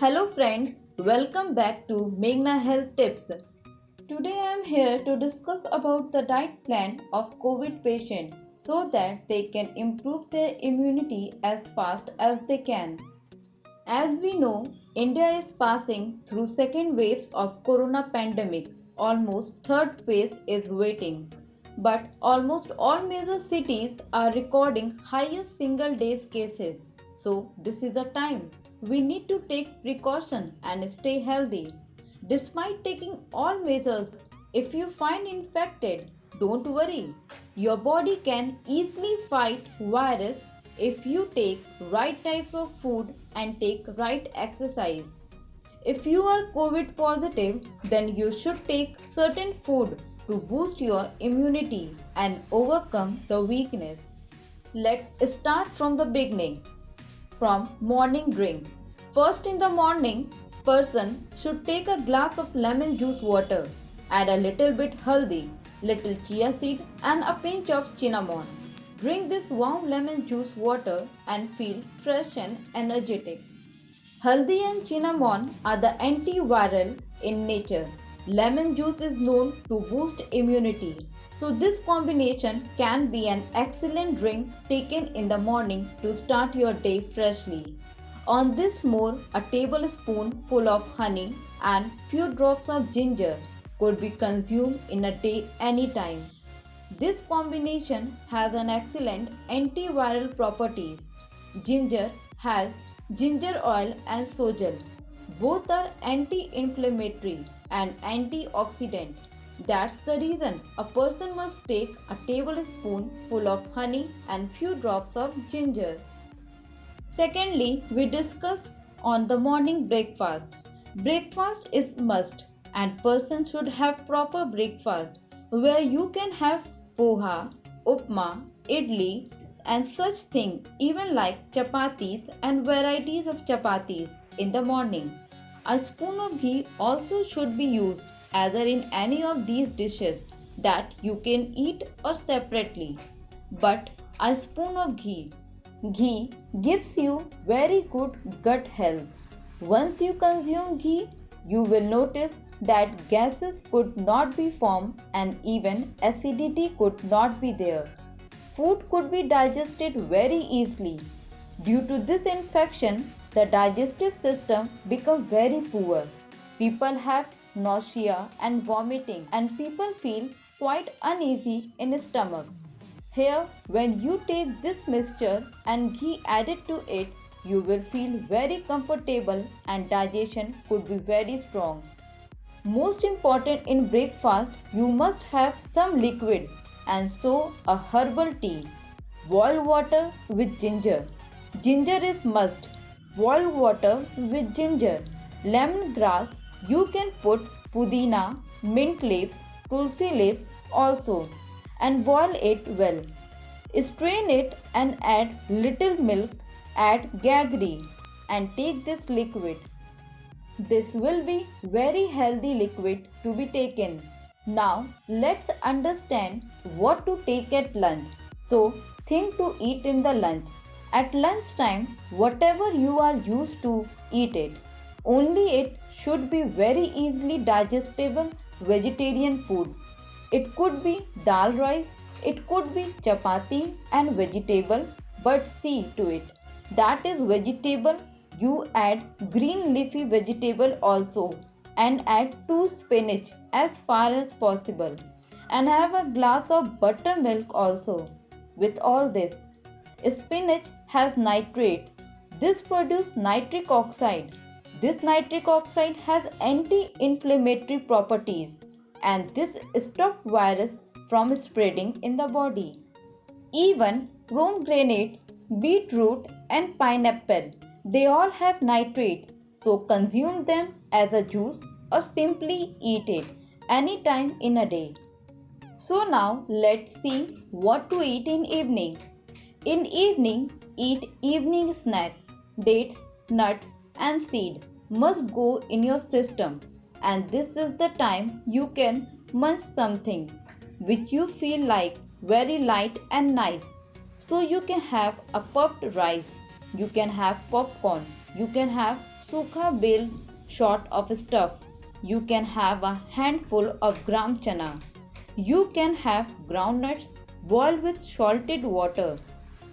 Hello friend, welcome back to Meghna Health Tips. Today I am here to discuss about the diet plan of COVID patients so that they can improve their immunity as fast as they can. As we know, India is passing through second waves of corona pandemic. Almost third phase is waiting. But almost all major cities are recording highest single days cases. So this is a time we need to take precaution and stay healthy. Despite taking all measures, if you find infected, don't worry. Your body can easily fight virus if you take right types of food and take right exercise. If you are COVID positive, then you should take certain food to boost your immunity and overcome the weakness. Let's start from the beginning. From morning drink. First in the morning, person should take a glass of lemon juice water. Add a little bit haldi, little chia seed and a pinch of cinnamon. Drink this warm lemon juice water and feel fresh and energetic. Haldi and cinnamon are the antiviral in nature. Lemon juice is known to boost immunity. So this combination can be an excellent drink taken in the morning to start your day freshly. On this more, a tablespoon full of honey and few drops of ginger could be consumed in a day anytime. This combination has an excellent antiviral properties. Ginger has ginger oil and sojal. Both are anti-inflammatory and antioxidant. That's the reason a person must take a tablespoon full of honey and few drops of ginger. Secondly, we discuss on the morning breakfast. Breakfast is must and person should have proper breakfast where you can have poha, upma, idli and such thing even like chapatis and varieties of chapatis in the morning. A spoon of ghee also should be used either in any of these dishes that you can eat or separately. But a spoon of ghee. Ghee gives you very good gut health. Once you consume ghee, you will notice that gases could not be formed and even acidity could not be there. Food could be digested very easily. Due to this infection, the digestive system becomes very poor. People have nausea and vomiting and people feel quite uneasy in stomach. Here, when you take this mixture and ghee added to it, you will feel very comfortable and digestion could be very strong. Most important in breakfast, you must have some liquid and so a herbal tea. Boil water with ginger. Ginger is must. Boil water with ginger. Lemongrass, you can put pudina, mint leaves, tulsi leaves also and boil it well. Strain it and add little milk, add jaggery and take this liquid. This will be very healthy liquid to be taken. Now let's understand what to take at lunch. So think to eat in the lunch. At lunchtime, whatever you are used to, eat it. Only it should be very easily digestible vegetarian food. It could be dal rice, it could be chapati and vegetable, but see to it. That is vegetable, you add green leafy vegetable also and add 2 spinach as far as possible and have a glass of buttermilk also. With all this, spinach has nitrates. This produces nitric oxide. This nitric oxide has anti-inflammatory properties and this stops virus from spreading in the body. Even pomegranates, beetroot and pineapple, they all have nitrates, so consume them as a juice or simply eat it anytime in a day. So now let's see what to eat in evening. In evening, eat evening snacks. Dates, nuts and seed must go in your system and this is the time you can munch something which you feel like very light and nice. So you can have a puffed rice, you can have popcorn, you can have sukha bale short of stuff. You can have a handful of gram chana. You can have groundnuts boiled with salted water,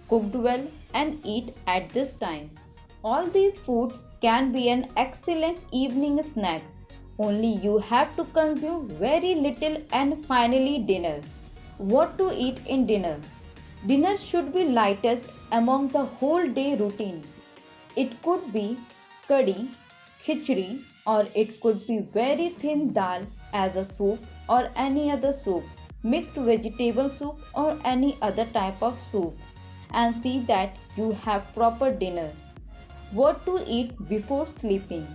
cooked well and eat at this time. All these foods can be an excellent evening snack. Only you have to consume very little. And finally dinner. What to eat in dinner? Dinner should be lightest among the whole day routine. It could be curry, khichdi, or it could be very thin dal as a soup or any other soup, mixed vegetable soup or any other type of soup. And see that you have proper dinner. What to eat before sleeping?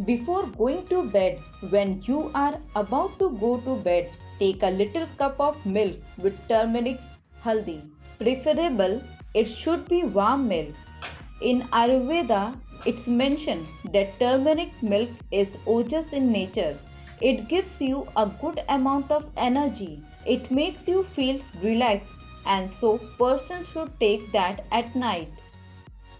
Before going to bed, when you are about to go to bed, take a little cup of milk with turmeric haldi. Preferable, it should be warm milk. In Ayurveda, it's mentioned that turmeric milk is ojas in nature. It gives you a good amount of energy. It makes you feel relaxed, and so person should take that at night.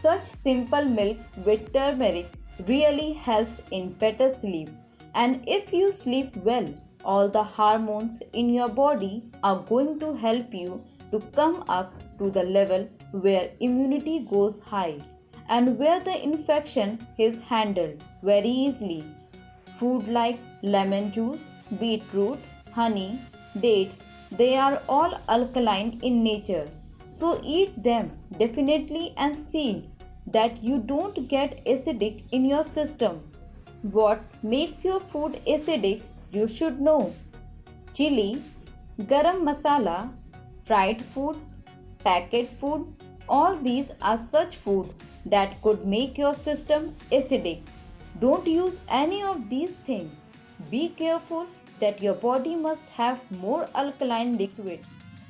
Such simple milk with turmeric really helps in better sleep. And if you sleep well, all the hormones in your body are going to help you to come up to the level where immunity goes high and where the infection is handled very easily. Food like lemon juice, beetroot, honey, dates, they are all alkaline in nature. So eat them definitely and see that you don't get acidic in your system. What makes your food acidic you should know. Chili, garam masala, fried food, packet food, all these are such food that could make your system acidic. Don't use any of these things. Be careful that your body must have more alkaline liquid.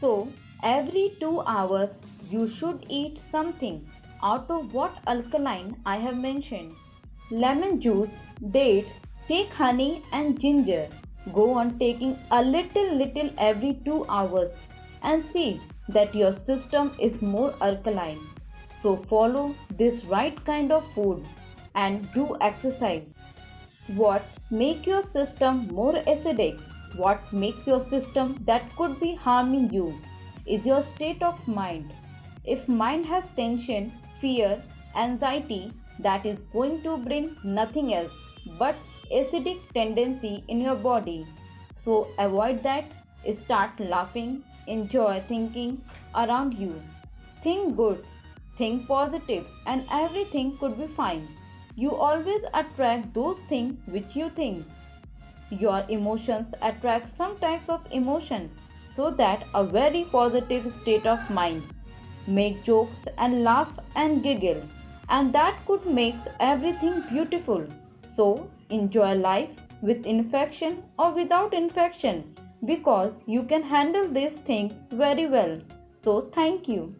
So, every 2 hours you should eat something out of what alkaline I have mentioned. Lemon juice, dates, take honey and ginger. Go on taking a little every 2 hours and see that your system is more alkaline. So follow this right kind of food and do exercise. What make your system more acidic? What makes your system that could be harming you is your state of mind. If mind has tension, fear, anxiety, that is going to bring nothing else but acidic tendency in your body. So avoid that. Start laughing, enjoy thinking around you. Think good, think positive, and everything could be fine. You always attract those things which you think. Your emotions attract some types of emotions, so that a very positive state of mind. Make jokes and laugh and giggle, and that could make everything beautiful. So enjoy life with infection or without infection, because you can handle these things very well. So thank you.